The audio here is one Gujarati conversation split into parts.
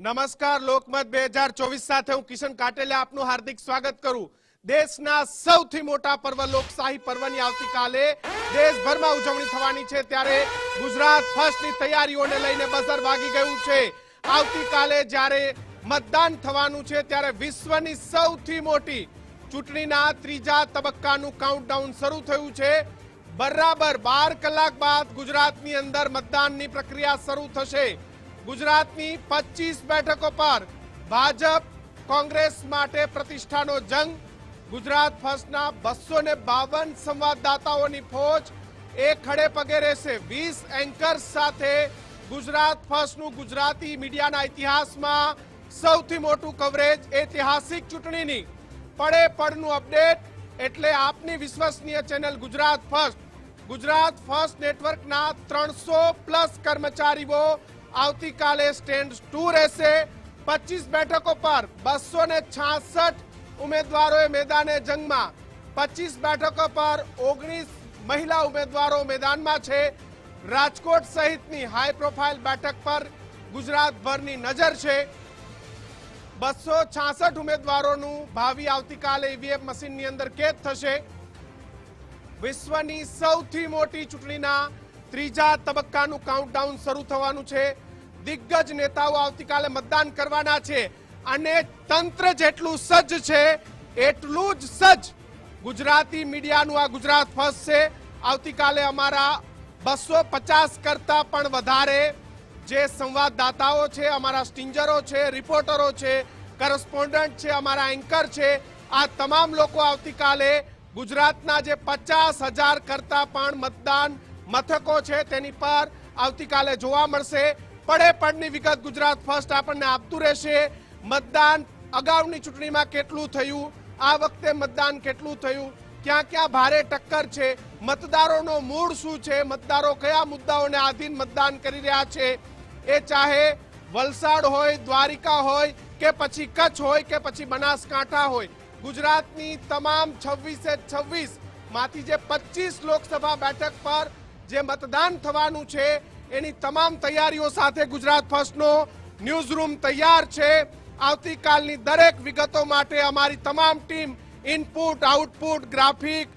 નમસ્કાર લોકમત 2024 સાથે હું કિશન કાટેલિયા આપનું હાર્દિક સ્વાગત કરું। દેશના સૌથી મોટા પર્વ લોકશાહી પર્વની આવતીકાલે દેશભરમાં ઉજવણી થવાની છે, ત્યારે ગુજરાત ફર્સ્ટની તૈયારીઓને લઈને બઝર વાગી ગયું છે। આવતીકાલે જ્યારે મતદાન થવાનું છે ત્યારે વિશ્વની સૌથી મોટી ચૂંટણીના ત્રીજા તબક્કાનું કાઉન્ટડાઉન શરૂ થયું છે। બરાબર 12 કલાક બાદ ગુજરાતની અંદર મતદાનની પ્રક્રિયા શરૂ થશે। ગુજરાતની 25 બેઠકો પર ભાજપ કોંગ્રેસ માટે પ્રતિષ્ઠાનો જંગ। ગુજરાત ફર્સ્ટના 252 સંવાદદાતાઓની ફોજ એક ખડે પગે રહેશે। 20 એન્કર્સ સાથે ગુજરાત ફર્સ્ટનું ગુજરાતી મીડિયાના ઇતિહાસમાં સૌથી મોટું કવરેજ। ઐતિહાસિક ચૂંટણીની પડે પડનું અપડેટ એટલે આપની વિશ્વસનીય ચેનલ ગુજરાત ફર્સ્ટ નેટવર્કના 300+ કર્મચારીઓ આવતીકાલે સ્ટેન્ડ 2 રહેશે। 25 બેઠકો પર 266 ઉમેદવારોએ મેદાને જંગમાં। 25 બેઠકો પર 19 મહિલા ઉમેદવારો મેદાનમાં છે। રાજકોટ સહિતની હાઈ પ્રોફાઇલ બેઠક પર ગુજરાતભરની નજર છે। 266 ઉમેદવારોનું ભાવિ આવતીકાલે ઈવીએમ મશીનની અંદર કેદ થશે। વિશ્વની સૌથી મોટી ચૂંટણીના ત્રીજા તબક્કાનું કાઉન્ટડાઉન શરૂ થવાનું છે। દિગ્ગજ નેતાઓ આવતીકાલે મતદાન કરવાના છે અને તંત્ર જેટલું સજ્જ છે એટલું જ સજ્જ ગુજરાતી મીડિયાનું આ ગુજરાત ફર્સ્ટ છે। આવતીકાલે અમારા 250 કરતા પણ વધારે જે સંવાદદાતાઓ છે, અમારા સ્ટિંજરો છે, રિપોર્ટરો છે, કરસ્પોન્ડન્ટ છે, અમારા એન્કર છે, આ તમામ લોકો આવતીકાલે ગુજરાતના જે 50,000 કરતા પણ મતદાન મથકો છે તેની પર આવતીકાલે જોવા મળશે। પડે પડની વિગત ગુજરાત ફર્સ્ટ આપણને આપતું રહેશે। મતદાન અગાઉની ચૂંટણીમાં કેટલું થયું, આ વખતે મતદાન કેટલું થયું, ક્યાં ક્યાં ભારે ટક્કર છે, મતદારોનો મૂડ શું છે, મતદારો કયા મુદ્દાઓને આધીન મતદાન કરી રહ્યા છે, એ ચાહે વલસાડ હોય, દ્વારિકા હોય કે પછી કચ્છ હોય કે પછી બનાસકાંઠા હોય, ગુજરાતની તમામ 26 માંથી જે 25 લોકસભા બેઠક પર જે મતદાન થવાનું છે એની તમામ તૈયારીઓ સાથે ગુજરાત ફર્સ્ટનો ન્યૂઝ રૂમ તૈયાર છે। આવતીકાલની દરેક વિગતો માટે અમારી તમામ team input, output, graphic,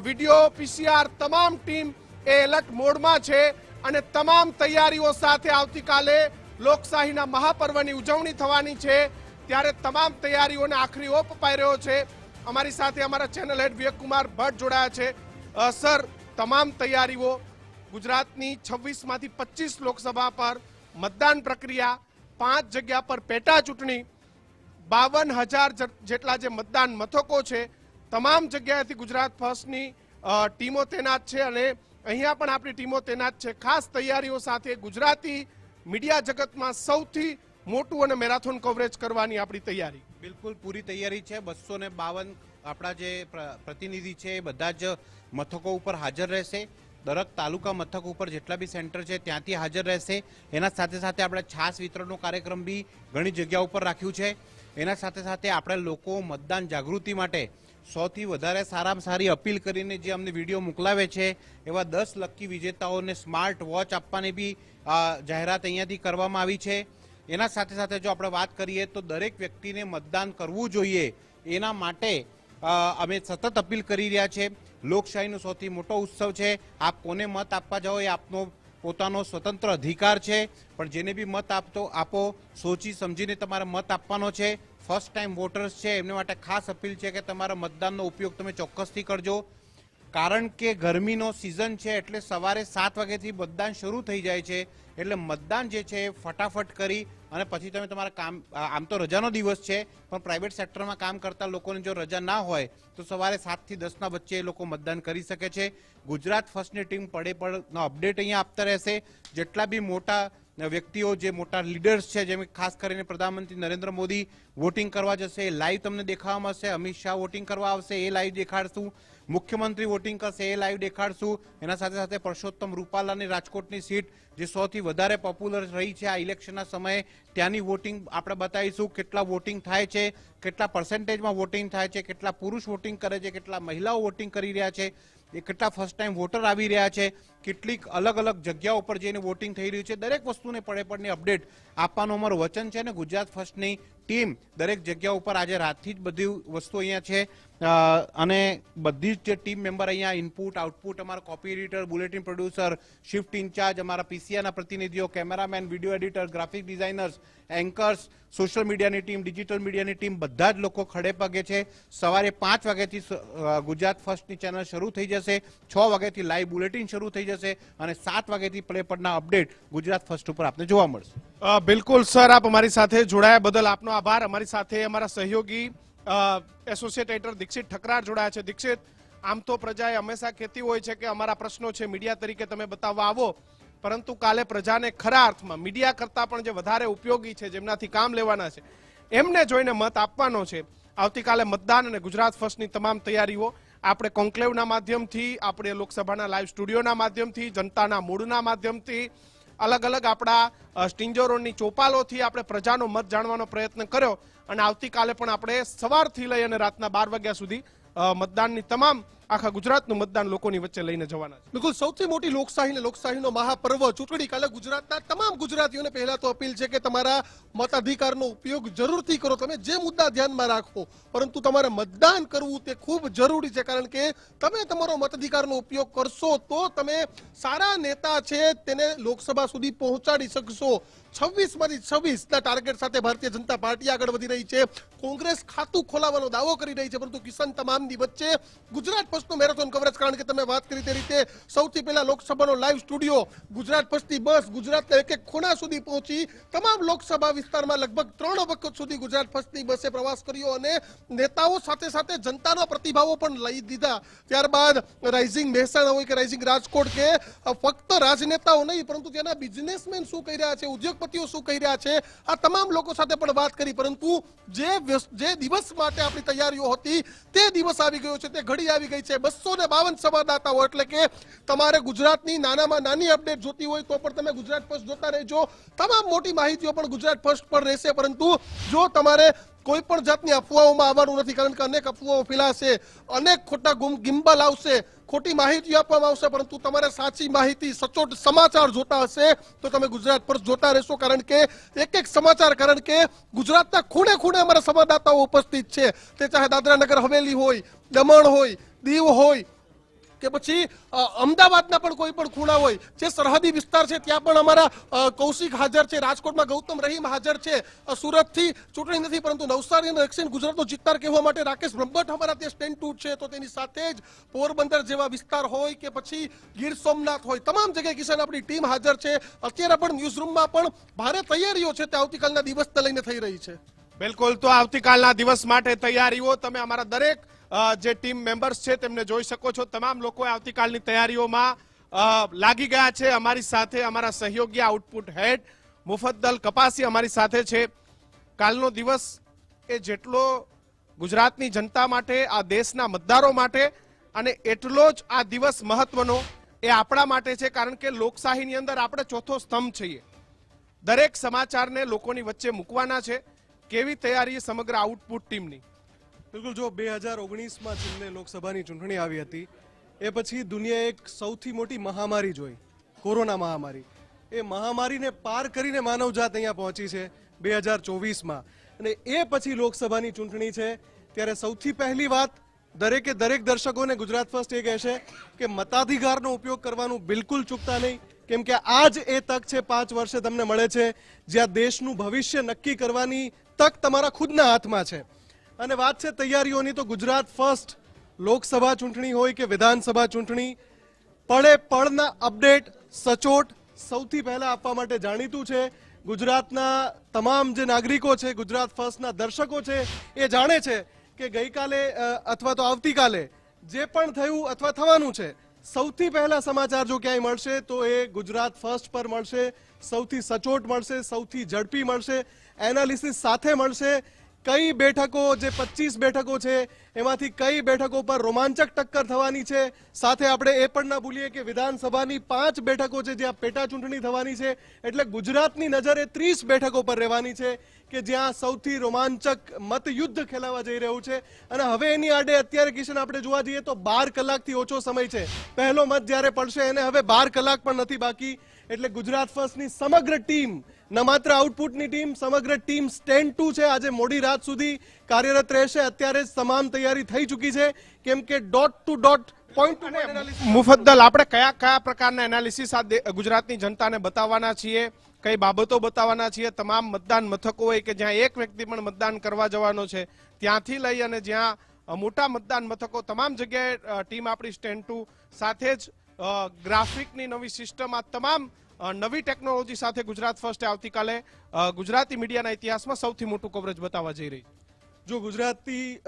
video, PCR તમામ ટીમ એ એલર્ટ મોડમાં છે અને તમામ તૈયારીઓ સાથે આવતીકાલે લોકશાહીના મહાપર્વની ઉજવણી થવાની છે, ત્યારે તમામ તૈયારીઓને આખરી ઓપ અપાઈ રહ્યો છે। અમારી સાથે અમારા ચેનલ હેડ વિવેકકુમાર ભટ્ટ જોડાયા છે। સર, તમામ તૈયારીઓ ગુજરાતની 26 માંથી 25 લોકસભા પર મતદાન પ્રક્રિયા, 5 જગ્યા પર પેટા ચૂંટણી, 52,000 જેટલા જે મતદાન મથકો છે, તમામ જગ્યાએથી ગુજરાત ફર્સ્ટની ટીમો તૈનાત છે અને અહીંયા પણ આપણી ટીમો તૈનાત છે। ખાસ તૈયારીઓ સાથે ગુજરાતી મીડિયા જગતમાં સૌથી મોટું અને મેરાથોન કવરેજ કરવાની આપણી તૈયારી। બિલકુલ પૂરી તૈયારી છે। 252 આપણા જે પ્રતિનિધિ છે એ બધા જ મથકો ઉપર હાજર રહેશે। દરેક તાલુકા મથક ઉપર જેટલા બી સેન્ટર છે ત્યાંથી હાજર રહેશે। એના સાથે સાથે આપણે છાસ વિતરણનો કાર્યક્રમ બી ઘણી જગ્યા ઉપર રાખ્યું છે। એના સાથે સાથે આપણે લોકો મતદાન જાગૃતિ માટે સૌથી વધારે સારામાં સારી અપીલ કરીને જે અમને વિડીયો મોકલાવે છે એવા 10 લકી વિજેતાઓને સ્માર્ટ વોચ આપવાની બી જાહેરાત અહીંયાથી કરવામાં આવી છે। એના સાથે સાથે જો આપણે વાત કરીએ તો દરેક વ્યક્તિને મતદાન કરવું જોઈએ એના માટે અમે સતત અપીલ કરી રહ્યા છે। લોકશાહીનો સૌથી મોટો ઉત્સવ છે। આપ કોને મત આપવા જાઓ એ આપનો પોતાનો સ્વતંત્ર અધિકાર છે, પણ જેને બી મત આપો સોચી સમજીને તમારે મત આપવાનો છે। ફર્સ્ટ ટાઈમ વોટર્સ છે એમને માટે ખાસ અપીલ છે કે તમારા મતદાનનો ઉપયોગ તમે ચોક્કસથી કરજો, કારણ કે ગરમીનો સિઝન છે એટલે સવારે 7 વાગ્યાથી મતદાન શરૂ થઈ જાય છે, એટલે મતદાન જે છે એ ફટાફટ કરી અને પછી તમે તમારા કામ, આમ તો રજાનો દિવસ છે પણ પ્રાઇવેટ સેક્ટરમાં કામ કરતા લોકોને જો રજા ના હોય તો સવારે 7 થી 10ના વચ્ચે એ લોકો મતદાન કરી શકે છે। ગુજરાત ફર્સ્ટની ટીમ પડે પડનો અપડેટ અહીંયા આપતા રહેશે। જેટલા બી મોટા વ્યક્તિઓ, જે મોટા લીડર્સ છે, જેમ ખાસ કરીને પ્રધાનમંત્રી નરેન્દ્ર મોદી વોટિંગ કરવા જશે એ લાઈવ તમને દેખાવા મળશે। અમિત શાહ વોટિંગ કરવા આવશે એ લાઈવ દેખાડશું। મુખ્યમંત્રી વોટિંગ કરશે એ લાઈવ દેખાડશું। એના સાથે સાથે પરસોત્તમ રૂપાલાની રાજકોટની સીટ જે સૌથી વધારે પોપ્યુલર રહી છે આ ઇલેક્શનના સમયે, ત્યાંની વોટિંગ આપણે બતાવીશું। કેટલા વોટિંગ થાય છે, કેટલા પર્સન્ટેજમાં વોટિંગ થાય છે, કેટલા પુરુષ વોટિંગ કરે છે, કેટલા મહિલાઓ વોટિંગ કરી રહ્યા છે, એ કેટલા ફર્સ્ટ ટાઈમ વોટર આવી રહ્યા છે, કેટલીક અલગ અલગ જગ્યાઓ પર જઈને વોટિંગ થઈ રહ્યું છે, દરેક વસ્તુને પડે અપડેટ આપવાનું અમારું વચન છે. અને ગુજરાત ફર્સ્ટની ટીમ દરેક જગ્યા ઉપર આજે રાતથી જ બધી વસ્તુ અહીંયા છે અને બધી જ જે ટીમ મેમ્બર અહીંયા ઇનપુટ આઉટપુટ, અમારા copy editor, bulletin producer, shift in charge, અમારા પીસીઆરના પ્રતિનિધિઓ, cameraman, video editor, graphic designers, anchors, social મીડિયાની ટીમ, ડિજિટલ મીડિયાની ટીમ, બધા જ લોકો ખડે પગે છે. સવારે 5 વાગ્યાથી ગુજરાત ફર્સ્ટની ચેનલ શરૂ થઈ જશે, 6 વાગ્યાથી લાઈવ બુલેટિન શરૂ થઈ જશે અને 7 વાગ્યાથી પ્લે પરના અપડેટ ગુજરાત ફર્સ્ટ ઉપર આપને જોવા મળશે. બિલકુલ સર, આપ અમારી સાથે જોડાયા બદલ આપનો આભાર. અમારી સાથે અમારા સહયોગી એસોસિએટ એડિટર દીક્ષિત ઠકરાર જોડાયા છે. દીક્ષિત, આમ તો પ્રજાએ હંમેશા કહેતી હોય છે કે અમારા પ્રશ્નો છે મીડિયા તરીકે તમે બતાવવા આવો, પરંતુ કાલે પ્રજાને ખરા અર્થમાં મીડિયા કરતા પણ જે વધારે ઉપયોગી છે, જેમનાથી કામ લેવાના છે, એમને જોઈને મત આપવાનો છે. આવતીકાલે મતદાન અને ગુજરાત ફર્સ્ટની તમામ તૈયારીઓ આપણે કોન્ક્લેવના માધ્યમથી, આપણે લોકસભાના લાઈવ સ્ટુડિયોના માધ્યમથી, જનતાના મૂળના માધ્યમથી, અલગ અલગ આપણા સ્ટિંજરોની ચોપાલોથી આપણે પ્રજાનો મત જાણવાનો પ્રયત્ન કર્યો અને આવતીકાલે પણ આપણે સવારથી લઈ અને રાતના 12 વાગ્યા સુધી મતદાનની તમામ આખા ગુજરાતનું મતદાન લોકોની વચ્ચે લઈને જવાના છે. બિલકુલ, સૌથી મોટી લોકશાહીનો મહાપર્વ ચૂંટણી કાલે ગુજરાતના તમામ ગુજરાતીઓને પહેલા તો અપીલ છે કે તમારા મતાધિકારનો ઉપયોગ જરૂરથી કરો. તમે જે મુદ્દા ધ્યાનમાં રાખો, પરંતુ તમારે મતદાન કરવું તે ખૂબ જરૂરી છે, કારણ કે તમે તમારો મતાધિકારનો ઉપયોગ કરશો તો તમે સારા નેતા છે તેને લોકસભા સુધી પહોંચાડી શકશો. 26માંથી 26ના ટાર્ગેટ સાથે ભારતીય જનતા પાર્ટી આગળ વધી રહી છે. કોંગ્રેસ ખાતું ખોલાવવાનો દાવો કરી રહી છે, પરંતુ કિશન તમામની વચ્ચે ગુજરાત ફર્સ્ટનું મેરેથોન કવરેજ, કારણ કે તમે વાત કરી તે રીતે સૌથી પહેલા લોકસભાનો લાઈવ સ્ટુડિયો, ગુજરાત ફર્સ્ટની બસ ગુજરાતના એક એક ખૂણા સુધી પહોંચી, તમામ લોકસભા વિસ્તારમાં લગભગ 3 વખત સુધી ગુજરાત ફર્સ્ટની બસે પ્રવાસ કર્યો અને નેતાઓ સાથે સાથે જનતાના પ્રતિભાવો પણ લઈ દીધા. ત્યારબાદ રાઇઝિંગ મહેસાણા હોય કે રાઇઝિંગ રાજકોટ, કે ફક્ત રાજનેતાઓ નહીં પરંતુ ત્યાંના બિઝનેસમેન શું કહી રહ્યા છે, ઉદ્યોગપતિઓ શું કહી રહ્યા છે, આ તમામ લોકો સાથે પણ વાત કરી. પરંતુ જે દિવસ માટે આપણી તૈયારીઓ હતી તે દિવસ આવી ગયો છે, તે ઘડી આવી ગઈ છે. 252 સંવાદદાતાઓ, એટલે કે તમારે ગુજરાતની નાનામાં નાની અપડેટ જોતી હોય તો પણ તમે ગુજરાત ફર્સ્ટ જોતા રહેજો. તમામ મોટી માહિતીઓ પણ ગુજરાત ફર્સ્ટ પર રહેશે, પરંતુ જો તમારે કોઈ પણ જાતની અફવાઓમાં આવવાનું નથી, કારણ કે અનેક અફવાઓ ફેલાશે, અનેક ખોટા ગિમ્બલ આવશે, ખોટી માહિતી આપવામાં આવશે, પરંતુ તમારે સાચી માહિતી, સચોટ સમાચાર જોતા હશે તો તમે ગુજરાત પર જોતા રહેશો, કારણ કે એક સમાચાર, કારણ કે ગુજરાતના ખૂણે ખૂણે અમારા સંવાદદાતાઓ ઉપસ્થિત છે. તે ચાહે દાદરા નગર હવેલી હોય, દમણ હોય, દીવ હોય કે પછી અમદાવાદના પણ કોઈ પણ ખૂણા હોય, જે સરહદી વિસ્તાર છે ત્યાં પણ અમારા કૌશિક હાજર છે, રાજકોટમાં ગૌતમ રહીમ હાજર છે, સુરતથી ચૂંટણી નથી પરંતુ નવસારી અને દક્ષિણ ગુજરાતનો ચિત્તાર કહેવા માટે રાકેશ બ્રહ્મભટ્ટ અમારા ત્યાં સ્ટેન્ડ ટુ છે. તો તેની સાથે જ પોરબંદર જેવા વિસ્તાર હોય કે પછી ગીર સોમનાથ હોય, તમામ જગ્યાએ કિશન આપણી ટીમ હાજર છે. અત્યારે પણ ન્યૂઝરૂમમાં પણ ભારે તૈયારીઓ છે તે આવતીકાલના દિવસને લઈને થઈ રહી છે. બિલકુલ, તો આવતીકાલના દિવસ માટે તૈયારીઓ તમે અમારા દરેક જે ટીમ મેમ્બર્સ છે તેમને જોઈ શકો છો. તમામ લોકો આવતીકાલની તૈયારીઓમાં લાગી ગયા છે. અમારી સાથે અમારા સહયોગી આઉટપુટ હેડ મુફદ્દલ કપાસી અમારી સાથે છે. કાલનો દિવસ એ જેટલો ગુજરાતની જનતા માટે, આ દેશના મતદારો માટે અને એટલો જ આ દિવસ મહત્વનો એ આપણા માટે છે, કારણ કે લોકશાહીની અંદર આપણે ચોથો સ્તંભ છીએ. દરેક સમાચારને લોકોની વચ્ચે મૂકવાના છે. કેવી તૈયારી સમગ્ર આઉટપુટ ટીમની? બિલકુલ, જો 2019માં છેલ્લે લોકસભાની ચૂંટણી આવી હતી એ પછી દુનિયાએ એક સૌથી મોટી મહામારી જોઈ, કોરોના મહામારી. એ મહામારીને પાર કરીને માનવજાત અહીંયા પહોંચી છે 2024માં, અને એ પછી લોકસભાની ચૂંટણી છે. ત્યારે સૌથી પહેલી વાત દરેક દર્શકોને ગુજરાત ફર્સ્ટ એ કહેશે કે મતાધિકારનો ઉપયોગ કરવાનું બિલકુલ ચૂકતા નહીં, કેમ કે આ જ એ તક છે 5 વર્ષે તમને મળે છે જ્યાં દેશનું ભવિષ્ય નક્કી કરવાની તક તમારા ખુદના હાથમાં છે. અને વાત છે તૈયારીઓની, તો ગુજરાત ફર્સ્ટ લોકસભા ચૂંટણી હોય કે વિધાનસભા ચૂંટણી, પળે પળના અપડેટ સચોટ સૌથી પહેલા આપવા માટે જાણીતું છે. ગુજરાતના તમામ જે નાગરિકો છે, ગુજરાત ફર્સ્ટના દર્શકો છે, એ જાણે છે કે ગઈકાલે અથવા તો આવતીકાલે જે પણ થયું અથવા થવાનું છે, સૌથી પહેલા સમાચાર જો ક્યાંય મળશે તો એ ગુજરાત ફર્સ્ટ પર મળશે. સૌથી સચોટ મળશે, સૌથી ઝડપી મળશે, એનાલિસિસ સાથે મળશે. કઈ બેઠકો, જે 25 બેઠકો છે એમાંથી કઈ બેઠકો પર રોમાંચક ટક્કર થવાની છે. સાથે આપણે એ પણ ના ભૂલીએ કે વિધાનસભાની 5 બેઠકો છે જ્યાં પેટા ચૂંટણી થવાની છે. એટલે ગુજરાતની નજર એ 30 બેઠકો પર રહેવાની છે કે જ્યાં સૌથી રોમાંચક મતયુદ્ધ ખેલાવા જઈ રહ્યું છે. અને હવે એની આડે અત્યારે કિશન આપણે જોવા જઈએ તો 12 કલાકથી ઓછો સમય છે. પહેલો મત જ્યારે પડશે એને હવે 12 કલાક પણ નથી બાકી. એટલે ગુજરાત ફર્સ્ટની સમગ્ર ટીમ, ન માત્ર આઉટપુટની ટીમ, સમગ્ર ટીમ સ્ટેન્ડ 2 છે. આજે મોડી રાત સુધી કાર્યરત રહેશે. અત્યારે જ તમામ તૈયારી થઈ ચૂકી છે કેમ કે dot to dot point to point analysis. Mufaddal, આપણે કયા કયા પ્રકારના એનાલિસિસ આ ગુજરાતની જનતાને બતાવવાના છીએ, કઈ બાબતો બતાવવાના છીએ? તમામ મતદાન મથકો હોય કે જ્યાં એક વ્યક્તિ પણ મતદાન કરવા જવાનો છે ત્યાંથી લઈ અને જ્યાં મોટા મતદાન મથકો, તમામ જગ્યાએ ટીમ આપણી સ્ટેન્ડ 2 સાથે જ ગ્રાફિકની નવી સિસ્ટમ, આ તમામ નવી ટેકનોલોજી સાથે ગુજરાત ફર્સ્ટ આવતીકાલે ગુજરાતી મીડિયાના ઇતિહાસમાં સૌથી મોટું કવરેજ બતાવવા જઈ રહી છે. જો ગુજરાતી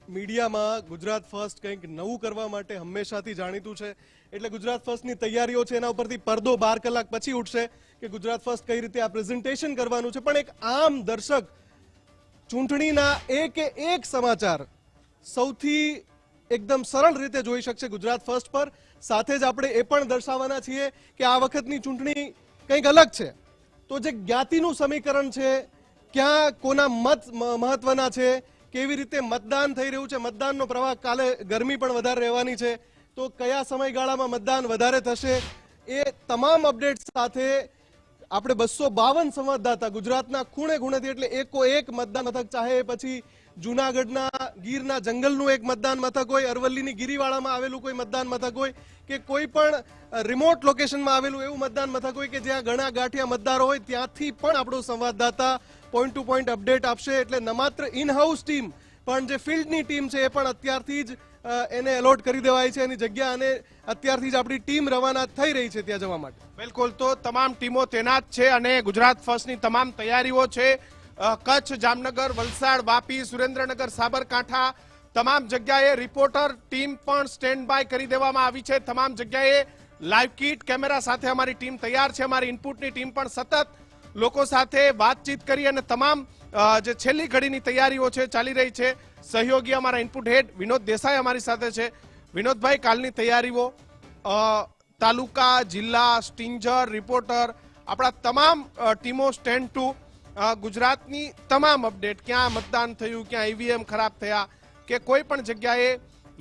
મીડિયામાં ગુજરાત ફર્સ્ટ કંઈક નવું કરવા માટે હંમેશાથી જાણીતું છે. એટલે ગુજરાત ફર્સ્ટની તૈયારીઓ છે એના ઉપરથી પડદો 12 કલાક પછી ઉઠશે કે ગુજરાત ફર્સ્ટ કઈ રીતે આ પ્રેઝન્ટેશન કરવાનું છે. પણ એક આમ દર્શક ચૂંટણીના એક સમાચાર સૌથી એકદમ સરળ રીતે જોઈ શકશે ગુજરાત ફર્સ્ટ પર. સાથે જ આપણે એ પણ દર્શાવવાના છીએ કે આ વખતની ચૂંટણી કંઈક અલગ છે. તો જે જ્ઞાતિનું સમીકરણ છે, ક્યાં કોના મત મહત્વના છે, કેવી રીતે મતદાન થઈ રહ્યું છે, મતદાનનો પ્રવાહ, કાલે ગરમી પણ વધારે રહેવાની છે તો કયા સમયગાળામાં મતદાન વધારે થશે, એ તમામ અપડેટ સાથે આપણે 252 સંવાદદાતા ગુજરાતના ખૂણે ખૂણેથી, એટલે એકો એક મતદાન મથક, ચાહે એ પછી જૂનાગઢના ગીરના જંગલનું એક મતદાન મથક હોય, અરવલ્લીની ગિરિવાળામાં આવેલું કોઈ મતદાન મથક હોય કે કોઈ પણ રિમોટ લોકેશનમાં આવેલું એવું મતદાન મથક હોય કે જ્યાં ઘણા ગાંઠિયા મતદારો હોય, ત્યાંથી પણ આપણો સંવાદદાતા પોઈન્ટ ટુ પોઈન્ટ અપડેટ આપશે. એટલે ન માત્ર ઇન હાઉસ ટીમ પણ જે ફિલ્ડની ટીમ છે એ પણ અત્યારથી જ એને એલોટ કરી દેવાય છે એની જગ્યા, અને અત્યારથી જ આપણી ટીમ રવાના થઈ રહી છે ત્યાં જવા માટે. બિલકુલ, તો તમામ ટીમો તૈનાત છે અને ગુજરાત ફર્સ્ટની તમામ તૈયારીઓ છે. કચ્છ, જામનગર, વલસાડ, વાપી, સુરેન્દ્રનગર, સાબરકાંઠા, તમામ જગ્યાએ રિપોર્ટર ટીમ પણ સ્ટેન્ડ બાય કરી દેવામાં આવી છે. તમામ જગ્યાએ લાઈવ કીટ, કેમેરા સાથે અમારી ટીમ તૈયાર છે. અમારી ઇનપુટની ટીમ પણ સતત લોકો સાથે વાતચીત કરી અને તમામ જે છેલ્લી ઘડીની તૈયારીઓ છે ચાલી રહી છે. સહયોગી અમારા ઇનપુટ હેડ વિનોદ દેસાઈ અમારી સાથે છે. વિનોદભાઈ, કાલની તૈયારીઓ, તાલુકા, જિલ્લા, સ્ટિંજર, રિપોર્ટર, આપણા તમામ ટીમો સ્ટેન્ડ 2, ગુજરાતની તમામ અપડેટ, ક્યાં મતદાન થયું, ક્યાં ઈવીએમ ખરાબ થયા કે કોઈ પણ જગ્યાએ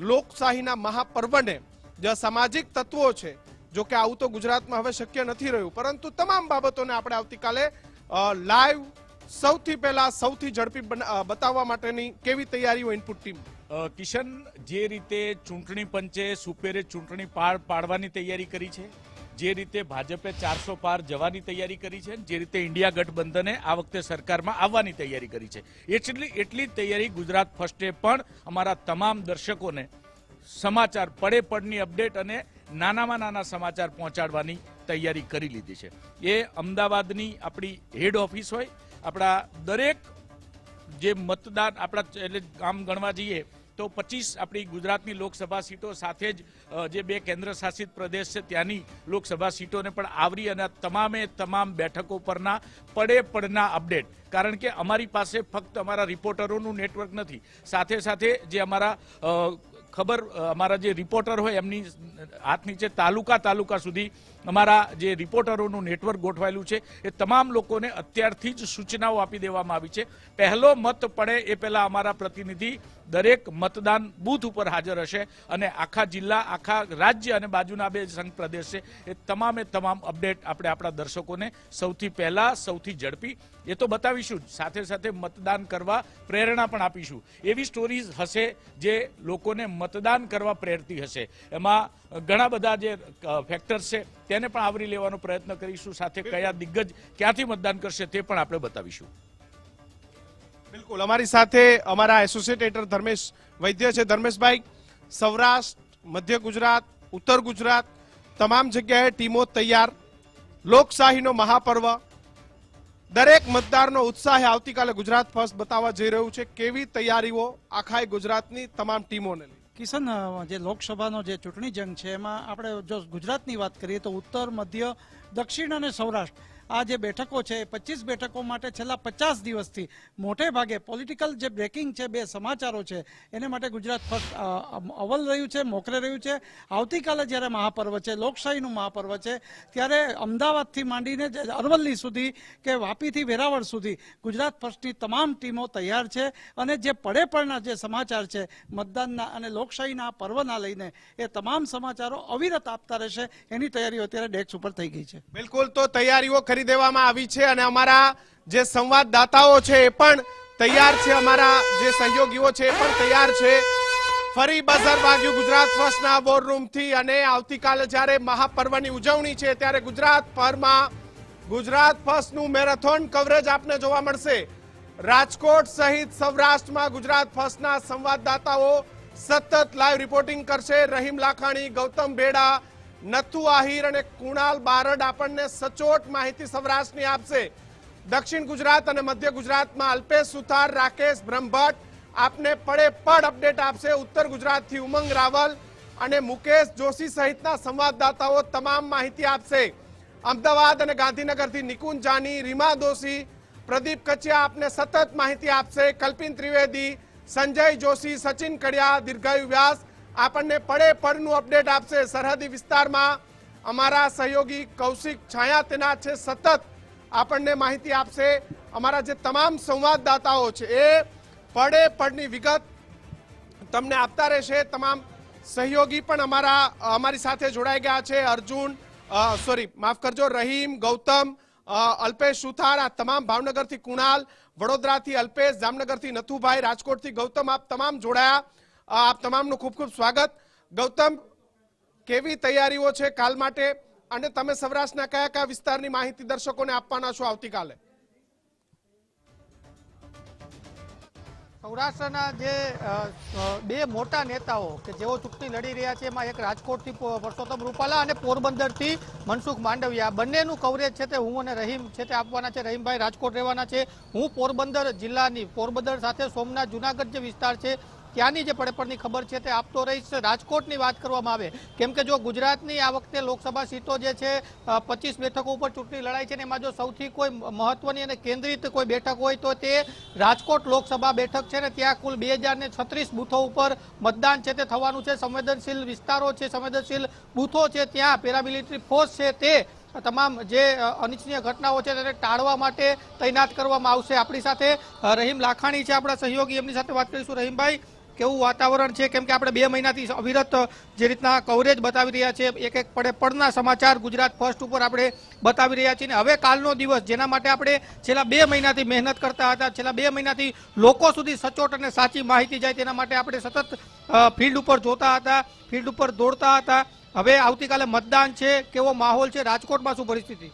લોકશાહીના મહાપર્વને જે સામાજિક તત્વો છે, જો કે આવું તો ગુજરાતમાં હવે શક્ય નથી રહ્યું, પરંતુ તમામ બાબતોને આપણે આવતીકાલે લાઈવ સૌથી પહેલા સૌથી ઝડપી બતાવવા માટેની કેવી તૈયારીઓ ઇનપુટ ટીમ? કિશન, જે રીતે ચૂંટણી પંચે સુપેરે ચૂંટણી પાર પાડવાની તૈયારી કરી છે, જે રીતે ભાજપે 400 પાર જવાની તૈયારી કરી છે, જે રીતે ઇન્ડિયા ગઠબંધને આ વખતે સરકારમાં આવવાની તૈયારી કરી છે, એટલી જ તૈયારી ગુજરાત ફર્સ્ટે પણ અમારા તમામ દર્શકોને સમાચાર, પડે પડની અપડેટ અને નાનામાં નાના સમાચાર પહોંચાડવાની તૈયારી કરી લીધી છે. એ અમદાવાદની આપણી હેડ ઓફિસ હોય, આપણા દરેક જે મતદાન, આપણા એટલે આમ ગણવા જઈએ તો 25 આપણી ગુજરાતની લોકસભા સીટો સાથે જ જે 2 કેન્દ્ર શાસિત પ્રદેશ છે ત્યાંની લોકસભા સીટોને પણ આવરી અને તમામે તમામ બેઠકો પરના પડે પડના અપડેટ. કારણ કે અમારી પાસે ફક્ત અમારા રિપોર્ટરોનું નેટવર્ક નથી, સાથે સાથે જે અમારા અમારા જે રિપોર્ટર હોય એમની હાથ નીચે તાલુકા સુધી અમારા જે રિપોર્ટરોનું નેટવર્ક ગોઠવાયેલું છે. એ તમામ લોકોને અત્યારથી જ સૂચનાઓ આપી દેવામાં આવી છે. પહેલો મત પડે એ પહેલા અમારા પ્રતિનિધિ દરેક મતદાન બૂથ ઉપર હાજર હશે અને આખા જિલ્લા, આખા રાજ્ય અને બાજુના 2 સંઘ પ્રદેશ છે એ તમામે તમામ અપડેટ આપણે આપણા દર્શકોને સૌથી પહેલા, સૌથી ઝડપી એ તો બતાવીશું જ, સાથે સાથે મતદાન કરવા પ્રેરણા પણ આપીશું. એવી સ્ટોરીઝ હશે જે લોકોને મતદાન કરવા પ્રેરતી હશે. એમાં ઘણા બધા જે ફેક્ટર્સ છે તેને પણ આવરી લેવાનો પ્રયત્ન કરીશું. સાથે કયા દિગ્ગજ ક્યાંથી મતદાન કરશે તે પણ આપણે બતાવીશું. બિલકુલ, અમારી સાથે અમારા એસોસિએટ એડિટર ધર્મેશ વૈદ્ય છે. ધર્મેશભાઈ, સૌરાષ્ટ્ર, મધ્ય ગુજરાત, ઉત્તર ગુજરાત, તમામ જગ્યાએ ટીમો તૈયાર. લોકશાહીનો મહાપર્વ, દરેક મતદારનો ઉત્સાહ આવતીકાલે ગુજરાત ફર્સ્ટ બતાવવા જઈ રહ્યું છે. કેવી તૈયારીઓ આખા ગુજરાતની તમામ ટીમોને લઈ? કિશન, જે લોકસભાનો જે ચૂંટણી જંગ છે એમાં આપણે જો ગુજરાતની વાત કરીએ તો ઉત્તર, મધ્ય, દક્ષિણ અને સૌરાષ્ટ્ર આ જે બેઠકો છે 25 બેઠકો માટે છેલ્લા 50 દિવસથી મોટે ભાગે પોલિટિકલ જે બ્રેકિંગ છે, બે સમાચારો છે, એને માટે ગુજરાત ફર્સ્ટ અવ્વલ રહ્યું છે, મોખરે રહ્યું છે. આવતીકાલે જ્યારે મહાપર્વ છે, લોકશાહીનું મહાપર્વ છે, ત્યારે અમદાવાદથી માંડીને અરવલ્લી સુધી કે વાપીથી વેરાવળ સુધી ગુજરાત ફર્સ્ટની તમામ ટીમો તૈયાર છે અને જે પડે પડના જે સમાચાર છે મતદાનના અને લોકશાહીના પર્વના લઈને એ તમામ સમાચારો અવિરત આપતા રહેશે. એની તૈયારીઓ અત્યારે ડેસ્ક ઉપર થઈ ગઈ છે. બિલકુલ, તો તૈયારીઓ કરી દેવામાં આવી છે અને અમારા જે સંવાદદાતાઓ છે એ પણ તૈયાર છે, અમારા જે સહયોગીઓ છે એ પણ તૈયાર છે. ફરી બઝર વાગ્યું ગુજરાત ફર્સ્ટના વોર રૂમથી અને આવતીકાલે જ્યારે મહાપર્વની ઉજવણી છે ત્યારે ગુજરાતભરમાં ગુજરાત ફર્સ્ટનું મેરેથોન કવરેજ આપને જોવા મળશે. રાજકોટ સહિત સૌરાષ્ટ્રમાં ગુજરાત ફર્સ્ટના સંવાદદાતાઓ સતત લાઈવ રિપોર્ટિંગ કરશે. રહીમ લાખાણી, ગૌતમ બેડા, નથુ આહિર અને કુણાલ બારડ આપણને સચોટ માહિતી સૌરાષ્ટ્રની આપશે. દક્ષિણ ગુજરાત અને મધ્ય ગુજરાતમાં અલ્પેશ સુથાર, રાકેશ બ્રહ્મભટ્ટ આપને પડે પડ અપડેટ આપશે. ઉત્તર ગુજરાતથી ઉમંગ રાવલ અને મુકેશ જોશી સહિતના સંવાદદાતાઓ તમામ માહિતી આપશે. અમદાવાદ અને ગાંધીનગરથી નિકુંજ જાની, રીમા દોશી, પ્રદીપ કચિયા આપને સતત માહિતી આપશે. કલ્પિન ત્રિવેદી, સંજય જોશી, સચિન કડિયા, દીર્ઘાયુ વ્યાસ આપણને પડે પડનું અપડેટ આપશે. સરહદી વિસ્તારમાં અમારા સહયોગી કૌશિક છાયા તૈનાત છે, સતત આપણને માહિતી આપશે. અમારા જે તમામ સંવાદદાતાઓ છે એ પડે પડની વિગત તમને આપતા રહેશે. તમામ સહયોગી પણ અમારી સાથે જોડાઈ ગયા છે. અર્જુન માફ કરજો, રહીમ, ગૌતમ, અલ્પેશ સુથાર, આ તમામ ભાવનગરથી કુણાલ, વડોદરાથી અલ્પેશ, જામનગરથી નથુભાઈ, રાજકોટથી ગૌતમ, આપ તમામ જોડાયા. આપ તમામનું ખૂબ ખૂબ સ્વાગત. ગૌતમ, કેવી તૈયારીઓ છે કાલ માટે અને તમે સૌરાષ્ટ્રના કયા કયા વિસ્તારની માહિતી દર્શકોને આપવાના છો આવતીકાલે? સૌરાષ્ટ્રના જે બે મોટા નેતાઓ કે જેઓ ચૂંટણી લડી રહ્યા છે એમાં એક રાજકોટથી પરસોત્તમ રૂપાલા અને પોરબંદરથી મનસુખ માંડવિયા, બંનેનું કવરેજ છે તે હું અને રહીમ છે તે આપવાના છે. રહીમભાઈ રાજકોટ રહેવાના છે, હું પોરબંદર જિલ્લાની, પોરબંદર સાથે સોમનાથ જુનાગઢ જે વિસ્તાર છે ત્યાંની જે પડેપડની ખબર છે તે આપતો રહીશ. રાજકોટની વાત કરવામાં આવે, કેમ કે જો ગુજરાતની આ વખતે લોકસભા સીટો જે છે 25 બેઠકો ઉપર ચૂંટણી લડાઈ છે ને એમાં જો સૌથી કોઈ મહત્વની અને કેન્દ્રિત કોઈ બેઠક હોય તો તે રાજકોટ લોકસભા બેઠક છે ને ત્યાં કુલ 2036 બૂથો ઉપર મતદાન છે તે થવાનું છે. સંવેદનશીલ વિસ્તારો છે, સંવેદનશીલ બૂથો છે, ત્યાં પેરામિલિટરી ફોર્સ છે તે તમામ જે અનિચ્છનીય ઘટનાઓ છે તેને ટાળવા માટે તૈનાત કરવામાં આવશે. આપણી સાથે રહીમ લાખાણી છે, આપણા સહયોગી, એમની સાથે વાત કરીશું. રહીમભાઈ, કેવું વાતાવરણ છે? કેમ કે આપણે 2 મહિનાથી અવિરત જે રીતના કવરેજ બતાવી રહ્યા છે, એક એક પડે પડના સમાચાર ગુજરાત ફર્સ્ટ ઉપર આપણે બતાવી રહ્યા છીએ, હવે કાલનો દિવસ જેના માટે આપણે છેલ્લા 2 મહિનાથી મહેનત કરતા હતા, છેલ્લા 2 મહિનાથી લોકો સુધી સચોટ અને સાચી માહિતી જાય તેના માટે આપણે સતત ફિલ્ડ ઉપર જોતા હતા, ફિલ્ડ ઉપર દોડતા હતા. હવે આવતીકાલે મતદાન છે, કેવો માહોલ છે? રાજકોટમાં શું પરિસ્થિતિ?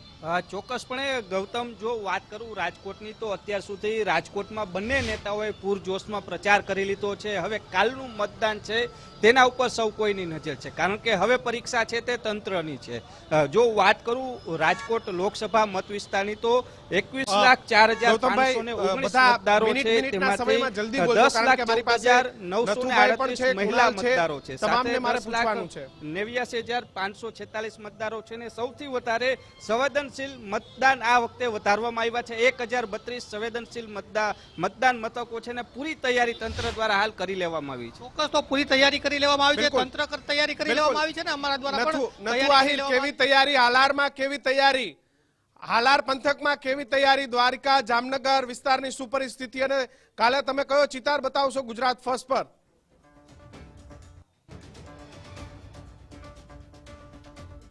ચોક્કસપણે ગૌતમ, જો વાત કરું રાજકોટની તો અત્યાર સુધી રાજકોટમાં બંને નેતાઓએ પૂરજોશમાં પ્રચાર કરી લીધો છે. હવે કાલનું મતદાન છે તેના ઉપર સૌ કોઈની નજર છે, કારણ કે હવે પરીક્ષા છે તે તંત્રની છે. જો વાત કરું રાજકોટ લોકસભા મત વિસ્તારની તો 21,04,519 મતદારો છે, તેમાંથી 10,14,938 મહિલા મતદારો છે, સાથે 10,89,546 મતદારો છે ને સૌથી વધારે સંવેદનશીલ મતદાન આ વખતે વધારવામાં આવ્યા છે. 1,032 સંવેદનશીલ મતદાન મથકો છે ને પૂરી તૈયારી તંત્ર દ્વારા હાલ કરી લેવામાં આવી છે. ચોક્કસ, તો પૂરી તૈયારી કરી લેવામાં આવી છે, તંત્ર તૈયારી કરી લેવામાં આવી છે ને અમારા દ્વારા પણ. કેવી તૈયારી? હાલારમાં કેવી તૈયારી? હાલાર પંથકમાં કેવી તૈયારી? દ્વારકા, જામનગર વિસ્તારની શું પરિસ્થિતિ અને કાલે તમે કયો ચિતાર બતાવશો ગુજરાત ફર્સ્ટ પર?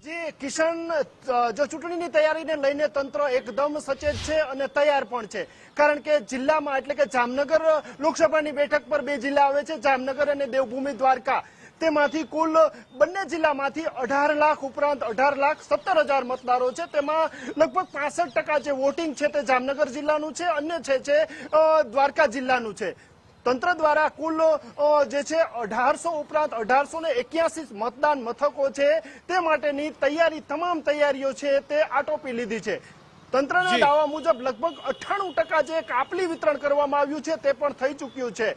જી કિશન, જો ચૂંટણીની તૈયારીને લઈને તંત્ર એકદમ સચેત છે અને તૈયાર પણ છે, કારણ કે જિલ્લામાં એટલે કે જામનગર લોકસભાની બેઠક પર 2 જિલ્લા આવે છે, જામનગર અને દેવભૂમિ દ્વારકા. તેમાંથી કુલ બંને જિલ્લામાંથી 18 લાખ ઉપરાંત 18,17,000 મતદારો છે. તેમાં લગભગ 65% જે વોટિંગ છે તે જામનગર જિલ્લાનું છે, અન્ય છે દ્વારકા જિલ્લાનું છે. તંત્ર દ્વારા કુલ જે છે 1800 ઉપરાંત 1881 મતદાન મથકો છે તે માટેની તૈયારી, તમામ તૈયારીઓ છે તે આટોપી લીધી છે. તંત્રના દાવા મુજબ લગભગ 98% જે કાપલી વિતરણ કરવામાં આવ્યું છે તે પણ થઈ ચૂક્યું છે.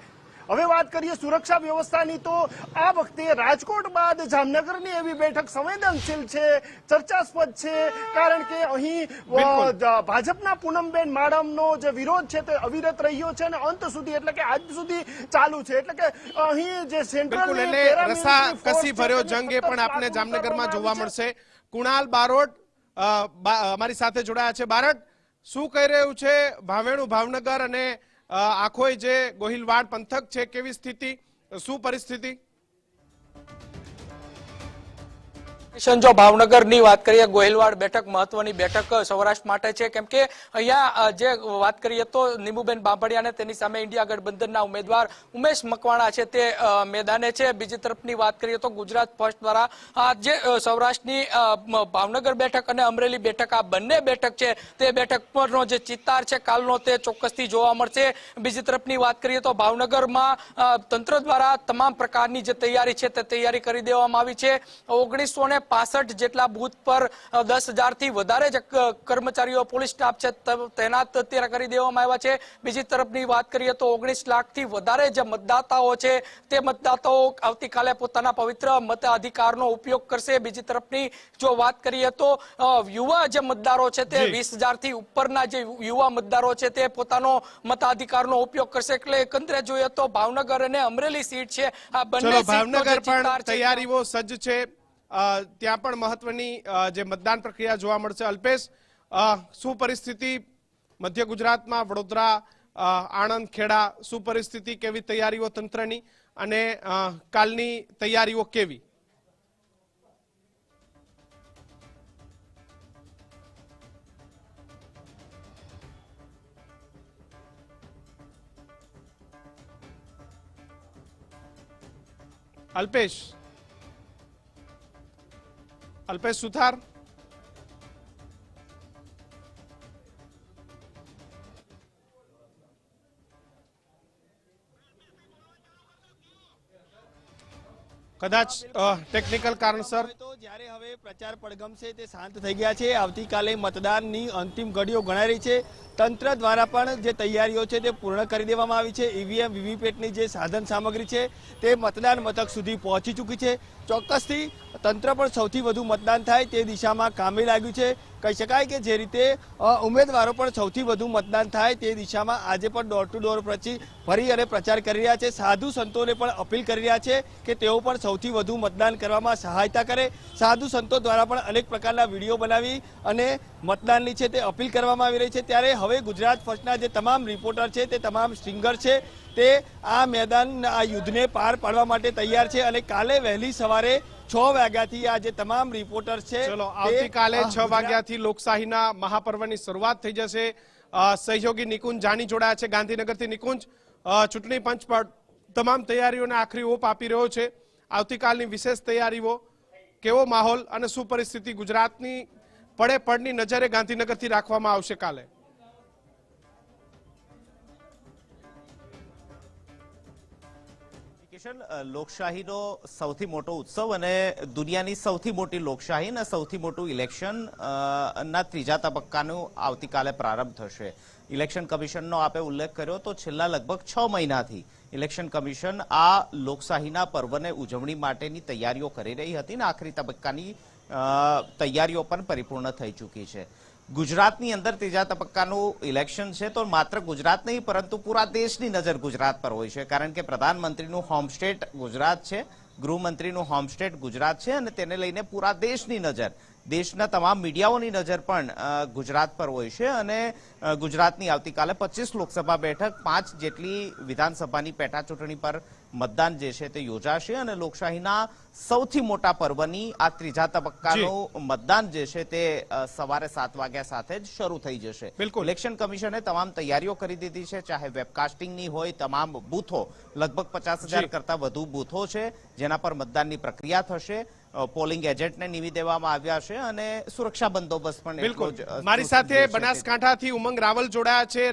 હવે વાત કરીએ સુરક્ષા વ્યવસ્થાની, તો આ વખતે રાજકોટ બાદ જામનગરની એવી બેઠક સંવેદનશીલ છે, ચર્ચાસ્પદ છે, કારણ કે અહીં ભાજપના પૂનમબેન માડમનો જે વિરોધ છે તે અવિરત રહ્યો છે અને અંત સુધી એટલે કે આજ સુધી ચાલુ છે. એટલે કે અહીં જે સેન્ટ્રલ રસા કસી ભર્યો જંગ એ પણ આપને જામનગરમાં જોવા મળશે. કુણાલ બારોટ અમારી સાથે જોડાયા છે. બારોટ, શું કહી રહ્યું છે ભાવેણુ, ભાવનગર અને આખો જે ગોહિલવાડ પંથક છે, કેવી સ્થિતિ, શું પરિસ્થિતિ? જો ભાવનગરની વાત કરીએ, ગોહિલવાડ બેઠક મહત્વની બેઠક સૌરાષ્ટ્ર માટે છે, કેમ કે અહીંયા જે વાત કરીએ તો નીમુબેન બાંભડિયા અને તેની સામે ઇન્ડિયા ગઠબંધનના ઉમેદવાર ઉમેશ મકવાણા છે તે મેદાને છે. બીજી તરફની વાત કરીએ તો ગુજરાત ફર્સ્ટ દ્વારા જે સૌરાષ્ટ્રની ભાવનગર બેઠક અને અમરેલી બેઠક, આ બંને બેઠક છે તે બેઠક પરનો જે ચિત્તાર છે કાલનો તે ચોક્કસથી જોવા મળશે. બીજી તરફની વાત કરીએ તો ભાવનગરમાં તંત્ર દ્વારા તમામ પ્રકારની જે તૈયારી છે તે તૈયારી કરી દેવામાં આવી છે. 1965 જેટલા બૂથ પર 10,000 થી વધારે જ કર્મચારીઓ, પોલીસ સ્ટાફ છે તૈનાત અત્યારે કરી દેવામાં આવ્યા છે. બીજી તરફની વાત કરીએ તો 19 લાખથી વધારે જે મતદાતાઓ છે તે મતદાતાઓ આવતીકાલે પોતાના પવિત્ર મતાધિકારનો ઉપયોગ કરશે. બીજી તરફની જો વાત કરીએ તો યુવા જે મતદારો છે તે 20,000 થી ઉપરના જે યુવા મતદારો છે તે પોતાનો મતાધિકારનો ઉપયોગ કરશે. એટલે એકંદરે જોઈએ તો ભાવનગર અને અમરેલી સીટ છે આ બંને ભાવનગર પણ તૈયારીઓ સજ્જ છે. ત્યાં પણ મહત્વની જે મતદાન પ્રક્રિયા જોવા મળશે. અલ્પેશ, શું પરિસ્થિતિ મધ્ય ગુજરાતમાં, વડોદરા, આણંદ, ખેડા, શું પરિસ્થિતિ, કેવી તૈયારીઓ તંત્રની અને કાલની તૈયારીઓ કેવી? અલ્પેશ સુથાર, કદાચ ટેકનિકલ કારણસર જ્યારે હવે પ્રચાર પડઘમ છે તે શાંત થઈ ગયા છે. આવતીકાલે મતદાનની અંતિમ ઘડીઓ ગણાઈ રહી છે. તંત્ર દ્વારા પણ જે તૈયારીઓ છે તે પૂર્ણ કરી દેવામાં આવી છે. ઈવીએમ, વીવીપેટની જે સાધન સામગ્રી છે તે મતદાન મથક સુધી પહોંચી ચૂકી છે. ચોક્કસથી તંત્ર પણ સૌથી વધુ મતદાન થાય તે દિશામાં કામે લાગ્યું છે. કહી શકાય કે જે રીતે ઉમેદવારો પણ સૌથી વધુ મતદાન થાય તે દિશામાં આજે પણ ડોર ટુ ડોર ફરી અને પ્રચાર કરી રહ્યા છે. સાધુ સંતોને પણ અપીલ કરી રહ્યા છે કે તેઓ પણ સૌથી વધુ મતદાન કરવામાં સહાયતા કરે. સાધુ સંતો દ્વારા પણ અનેક પ્રકારના વિડીયો બનાવી અને મતદાનની છે તે અપીલ કરવામાં આવી રહી છે. ત્યારે હવે ગુજરાત ફર્સ્ટના જે તમામ રિપોર્ટર છે તે તમામ સ્ટ્રિંગર છે તે આ મેદાન, આ યુદ્ધને પાર પાડવા માટે તૈયાર છે અને કાલે વહેલી સવારે 6 વાગ્યાથી આ જે તમામ રિપોર્ટર છે, ચલો આવતીકાલે 6 વાગ્યાથી લોકશાહીના મહાપર્વની શરૂઆત થઈ જશે. સહયોગી નિકુંજ જાની જોડાયા છે ગાંધીનગરથી. નિકુંજ, ચૂંટણી પંચ પર તમામ તૈયારીઓને આખરી ઓપ આપી રહ્યો છે. આવતીકાલની વિશેષ તૈયારીઓ, કેવો માહોલ અને શું પરિસ્થિતિ ગુજરાતની પડે પડની નજરે ગાંધીનગરથી રાખવામાં આવશે કાલે? લોકશાહીનો સૌથી મોટો ઉત્સવ અને દુનિયાની સૌથી મોટી લોકશાહી અને સૌથી મોટું ઇલેક્શન ના ત્રીજા તબક્કાનો આવતીકાલે પ્રારંભ થશે. ઇલેક્શન કમિશનનો આપે ઉલ્લેખ કર્યો તો છેલ્લા લગભગ 6 મહિનાથી ઇલેક્શન કમિશન આ લોકશાહીના પર્વને ઉજવણી માટેની તૈયારીઓ કરી રહી હતી અને આખરી તબક્કાની તૈયારીઓ પણ પરિપૂર્ણ થઈ ચૂકી છે. ગુજરાતની અંદર ત્રીજા તબક્કાનું ઇલેક્શન છે તો માત્ર ગુજરાત નહીં પરંતુ પૂરા દેશની નજર ગુજરાત પર હોય છે, કારણ કે પ્રધાનમંત્રીનું હોમ સ્ટેટ ગુજરાત છે, ગૃહમંત્રીનું હોમ સ્ટેટ ગુજરાત છે અને તેને લઈને પૂરા દેશની નજર, દેશના તમામ મીડિયાઓની નજર પણ ગુજરાત પર હોય છે. અને ગુજરાતની આવતીકાલે 25 લોકસભા બેઠક, 5 જેટલી વિધાનસભાની પેટા ચૂંટણી પર મતદાન જે છે તે યોજાશે અને લોકશાહીના સૌથી મોટા પર્વની આ ત્રીજા તબક્કાનું મતદાન જે છે તે સવારે 7 વાગ્યા સાથે જ શરૂ થઈ જશે. ઇલેક્શન કમિશને તમામ તૈયારીઓ કરી દીધી છે, ચાહે વેબકાસ્ટિંગની હોય, તમામ બૂથો, લગભગ 50,000 કરતા વધુ બૂથો છે જેના પર મતદાનની પ્રક્રિયા થશે. પોલિંગ એજન્ટને નિમી દેવામાં આવ્યા છે અને સુરક્ષા બંદોબસ્ત પણ બિલકુલ. મારી સાથે બનાસકાંઠાથી ઉમંગ રાવલ જોડાયા છે,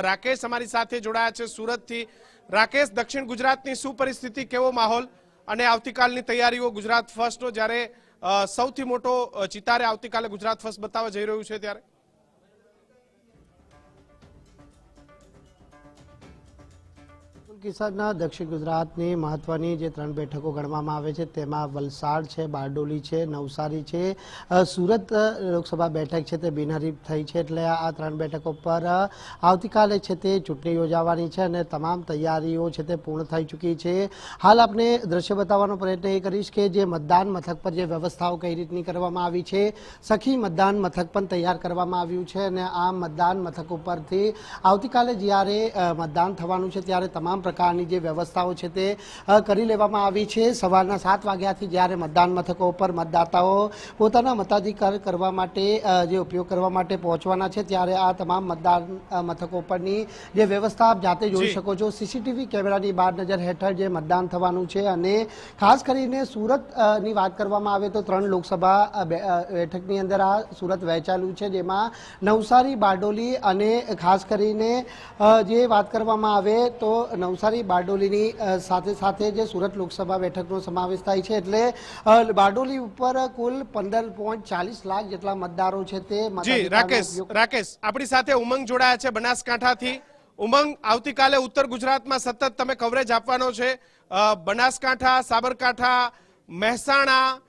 રાકેશ અમારી સાથે જોડાયા છે સુરતથી. રાકેશ, દક્ષિણ ગુજરાતની શું પરિસ્થિતિ, કેવો માહોલ અને આવતીકાલની તૈયારીઓ ગુજરાત ફર્સ્ટનો, જ્યારે સૌથી મોટો ચિતારે આવતીકાલે ગુજરાત ફર્સ્ટ બતાવવા જઈ રહ્યું છે ત્યારે? કિશનના દક્ષિણ ગુજરાતની મહત્વની જે 3 બેઠકો ગણવામાં આવે છે તેમાં વલસાડ છે, બારડોલી છે, નવસારી છે, સુરત લોકસભા બેઠક છે તે બિનહરીફ થઈ છે. એટલે આ 3 બેઠકો પર આવતીકાલે છે તે ચૂંટણી યોજાવાની છે અને તમામ તૈયારીઓ છે તે પૂર્ણ થઈ ચૂકી છે. હાલ આપને દ્રશ્ય બતાવવાનો પ્રયત્ન એ કરીશ કે જે મતદાન મથક પર જે વ્યવસ્થાઓ કઈ રીતની કરવામાં આવી છે. સખી મતદાન મથક પણ તૈયાર કરવામાં આવ્યું છે અને આ મતદાન મથક ઉપરથી આવતીકાલે જ્યારે મતદાન થવાનું છે ત્યારે તમામ પ્રકારની જે વ્યવસ્થાઓ છે તે કરી લેવામાં આવી છે. સવારના 7 વાગ્યાથી જ્યારે મતદાન મથકો ઉપર મતદાતાઓ પોતાના મતાધિકાર કરવા માટે જે ઉપયોગ કરવા માટે પહોંચવાના છે ત્યારે આ તમામ મતદાન મથકો પરની જે વ્યવસ્થા આપ જાતે જોઈ શકો છો. સીસીટીવી કેમેરાની બાદ નજર હેઠળ જે મતદાન થવાનું છે અને ખાસ કરીને સુરતની વાત કરવામાં આવે તો 3 લોકસભા બેઠકની અંદર આ સુરત વહેંચાયેલું છે, જેમાં નવસારી, બારડોલી અને ખાસ કરીને જે વાત કરવામાં આવે તો નવસારી, બારડોલીની સાથે સાથે જે સુરત લોકસભા બેઠકનો સમાવેશ થાય છે. એટલે બારડોલી ઉપર કુલ 15.40 લાખ જેટલા મતદારો છે તે જી રાકેશ આપણી સાથે ઉમંગ જોડાયા છે બનાસકાંઠાથી. ઉમંગ, આવતીકાલે ઉત્તર ગુજરાતમાં સતત તમે કવરેજ આપવાનો છે. બનાસકાંઠા, સાબરકાંઠા, મહેસાણા,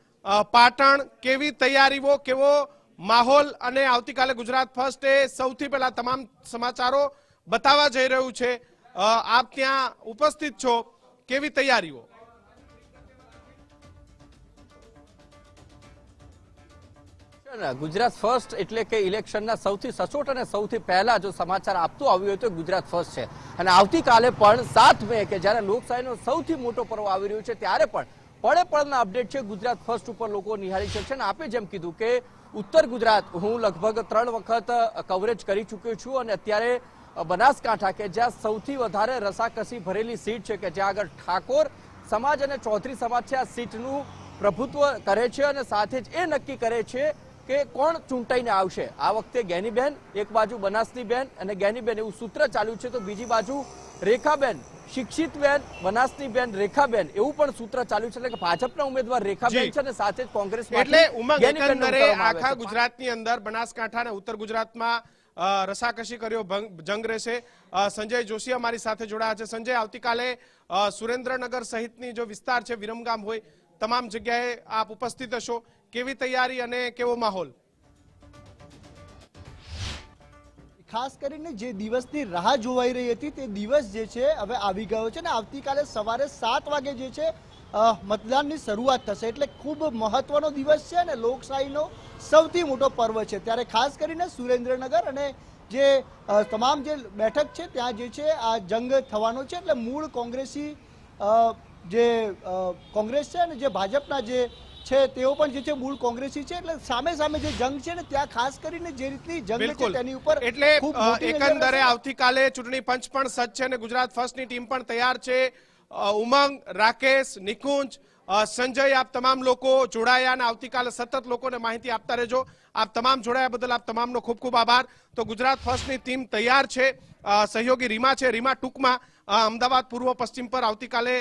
પાટણ, કેવી તૈયારીઓ, કેવો માહોલ અને આવતીકાલે ગુજરાત ફર્સ્ટ એ સૌથી પહેલા તમામ સમાચારો બતાવવા જઈ રહ્યું છે. આપ ત્યાં ઉપસ્થિત છો, કેવી તૈયારીઓ? ગુજરાત ફર્સ્ટ એટલે કે ઇલેક્શનના સૌથી સચોટ અને સૌથી પહેલા જો સમાચાર આપતું આવ્યું હોય તો ગુજરાત ફર્સ્ટ છે. અને આવતીકાલે પણ 7 મે કે જ્યારે લોકશાહીનો સૌથી મોટો પર્વ આવી રહ્યું છે ત્યારે પણ પળે પળના અપડેટ છે ગુજરાત ફર્સ્ટ ઉપર લોકો નિહાળી શકશે. અને આપે જેમ કીધું કે ઉત્તર ગુજરાત હું લગભગ 3 વખત કવરેજ કરી ચૂક્યો છું અને અત્યારે બનાસકાંઠા કે જ્યાં સૌથી વધારે રસાકસી ભરેલી સીટ છે કે જ્યાં આગળ ઠાકોર સમાજ અને ચૌધરી સમાજ છે આ સીટનું પ્રભુત્વ કરે છે અને સાથે જ એ નક્કી કરે છે કે કોણ ચૂંટાઈને આવશે. આ વખતે જ્ઞાનીબેન, એક બાજુ બનાસનીબેન અને જ્ઞાનીબેન એવું સૂત્ર ચાલ્યું છે, તો બીજી બાજુ રેખાબેન, શિક્ષિતબેન, બનાસનીબેન, રેખાબેન એવું પણ સૂત્ર ચાલ્યું છે. એટલે કે ભાજપના ઉમેદવાર રેખાબેન છે અને સાથે જ કોંગ્રેસ એટલે ઉમંગ એકંદરે આખા ગુજરાતની અંદર બનાસકાંઠા અને ઉત્તર ગુજરાતમાં રસાકસી કર્યો જંગ રહેશે. સંજય જોશી અમારી સાથે જોડાયા છે. સંજય, આવતીકાલે સુરેન્દ્રનગર સહિતની જો વિસ્તાર છે, વિરમગામ હોય, તમામ જગ્યાએ આપ ઉપસ્થિત હશો. કેવી તૈયારી અને કેવો માહોલ? ખાસ કરીને જે દિવસની રાહ જોવાઈ રહી હતી તે દિવસ જે છે હવે આવી ગયો છે ને આવતીકાલે સવારે 7 વાગે જે છે મતદાનની શરૂઆત થશે. એટલે ખૂબ મહત્વનો દિવસ છે અને લોકશાહીનો સૌથી મોટો પર્વ છે. ત્યારે ખાસ કરીને સુરેન્દ્રનગર અને જે તમામ જે બેઠક છે ત્યાં જે છે આ જંગ થવાનો છે. એટલે મૂળ કોંગ્રેસી જે કોંગ્રેસ છે અને જે ભાજપના જે છે તેઓ પણ જે છે મૂળ કોંગ્રેસી છે. એટલે સામે સામે જે જંગ છે ને ત્યાં ખાસ કરીને જે રીતની જંગ છે તેની ઉપર એટલે એકંદરે આવતીકાલે ચૂંટણી પંચ પણ સજ્જ છે અને ગુજરાત ફર્સ્ટની ટીમ પણ તૈયાર છે. ઉમંગ, રાકેશ, નિકુંજ, સંજય, આપ તમામ લોકો જોડાયા અને આવતીકાલે સતત લોકોને માહિતી આપતા રહેજો. આપ તમામ જોડાયા બદલ આપ તમામનો ખૂબ ખૂબ આભાર. તો ગુજરાત ફર્સ્ટની ટીમ તૈયાર છે. સહયોગી રીમા છે. રીમા, ટૂંકમાં અમદાવાદ પૂર્વ પશ્ચિમ પર આવતીકાલે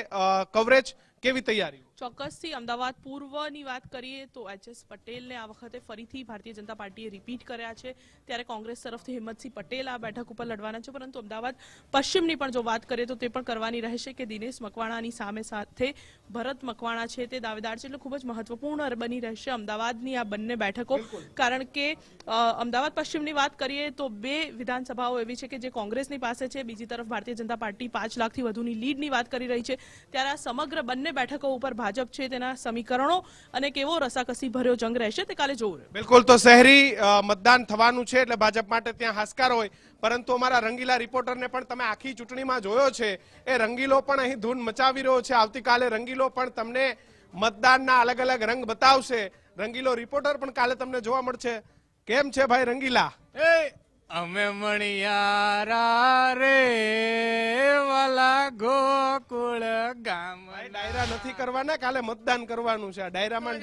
કવરેજ, કેવી તૈયારી? ચોક્કસથી અમદાવાદ પૂર્વની વાત કરીએ તો એચ.એસ. પટેલને આ વખતે ફરીથી ભારતીય જનતા પાર્ટીએ રિપીટ કર્યા છે. ત્યારે કોંગ્રેસ તરફથી હિંમતસિંહ પટેલ આ બેઠક ઉપર લડવાના છે. પરંતુ અમદાવાદ પશ્ચિમની પણ જો વાત કરીએ તો તે પણ કરવાની રહેશે કે દિનેશ મકવાણાની સામે સાથે ભરત મકવાણા છે તે દાવેદાર છે. એટલે ખૂબ જ મહત્વપૂર્ણ બની રહેશે અમદાવાદની આ બંને બેઠકો. કારણ કે અમદાવાદ પશ્ચિમની વાત કરીએ તો 2 વિધાનસભાઓ એવી છે કે જે કોંગ્રેસની પાસે છે. બીજી તરફ ભારતીય જનતા પાર્ટી 5 લાખથી વધુની લીડની વાત કરી રહી છે. ત્યારે આ સમગ્ર બંને બેઠકો ઉપર ભાજપ છે તેના સમીકરણો અને કેવો રસાકસી ભર્યો જંગ રહેશે તે કાલે જોવું. બિલકુલ. તો શહેરી મતદાન થવાનું છે એટલે ભાજપ માટે ત્યાં હાશકાર હોય. પરંતુ અમારા રંગીલા રિપોર્ટરને પણ તમે આખી ચૂંટણીમાં જોયો છે, એ રંગીલો પણ અહીં ધૂન મચાવી રહ્યો છે. આવતીકાલે રંગીલો પણ તમને મતદાનના અલગ અલગ રંગ બતાવશે. રંગીલો રિપોર્ટર પણ કાલે તમને જોવા મળશે. કેમ છે ભાઈ રંગીલા? અમે મણિયારા રે વાલા ગોકુળ ગામ. ડાયરા નથી કરવાના, કાલે મતદાન કરવાનું છે. ડાયરામાં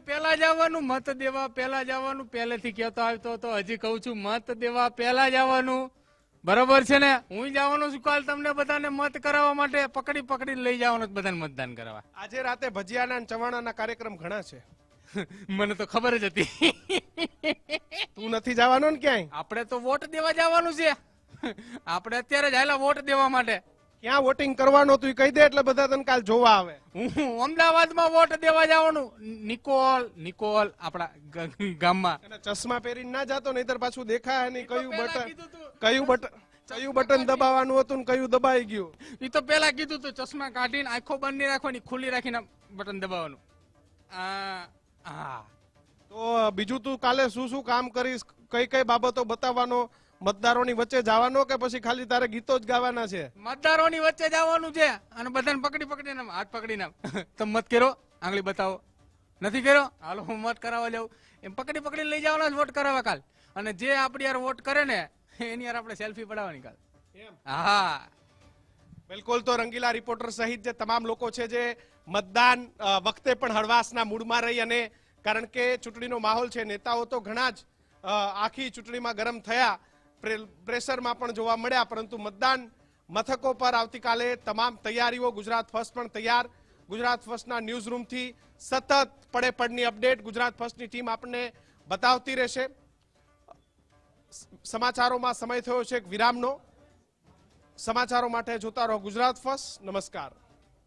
પેલા જવાનું, મત દેવા પેલા જવાનું. પહેલેથી કહેતો આવતો તો હજી કઉ છું, મત દેવા પેલા જવાનું. બરોબર છે ને? હું જવાનું છું કાલ તમને બધાને મત કરાવવા માટે. પકડી લઈ જવાનું બધાને મતદાન કરવા. આજે રાતે ભજીયાના ચવાણાના કાર્યક્રમ ઘણા છે. મને તો ખબર જ હતી. તું નથી જવાનો ને ક્યાંય? આપણે તો વોટ દેવા જવાનું છે. આપણે અત્યારે જ હાલા વોટ દેવા માટે. ક્યાં વોટિંગ કરવાનો તું કહી દે એટલે બધા તને કાલ જોવા આવે. હું અમદાવાદમાં વોટ દેવા જવાનું. નિકોલ આપણા ગામમાં. અને ચશ્મા પહેરીને ના જાતો નહીતર પાછું દેખાય નહીં કયું બટન દબાવવાનું હતું ને કયું દબાઈ ગયું. એ તો પેલા કીધું તું ચશ્મા કાઢીને આંખો બંધ નહીં રાખવાની, ખુલ્લી રાખીને બટન દબાવવાનું. હા. તો બીજું તું કાલે શું શું કામ કરીશ, કઈ કઈ બાબતો બતાવવાનો, મતદારોની વચ્ચે જવાનો કે પછી ખાલી તારે ગીતો જ ગાવાના છે? મતદારોની વચ્ચે જવાનું છે અને બધાને પકડીને હાથ પકડીને તમે મત કર્યો, આંગળી બતાવો. નથી કર્યો, હાલો હું મત કરાવવા જાઉં. એમ પકડીને લઈ જવાના વોટ કરાવવા કાલ. અને જે આપણી યાર વોટ કરે ને એની યાર આપણે સેલ્ફી પડાવવાની કાલ. હા બિલકુલ. તો રંગીલા રિપોર્ટર સહિત જે તમામ લોકો છે જે મતદાન વખતે પણ હળવાશના મૂડમાં રહી, અને કારણ કે ચૂંટણીનો માહોલ છે, નેતાઓ તો ઘણા જ આખી ચૂંટણીમાં ગરમ થયા, પ્રેશરમાં પણ જોવા મળ્યા, પરંતુ મતદાન મથકો પર આવતીકાલે તમામ તૈયારીઓ. ગુજરાત ફર્સ્ટ પણ તૈયાર. ગુજરાત ફર્સ્ટના ન્યૂઝ રૂમથી સતત પડે પડની અપડેટ ગુજરાત ફર્સ્ટની ટીમ આપણને બતાવતી રહેશે. સમાચારોમાં સમય થયો છે એક વિરામનો. સમાચારો માટે જોતા રહો ગુજરાત ફર્સ્ટ. નમસ્કાર.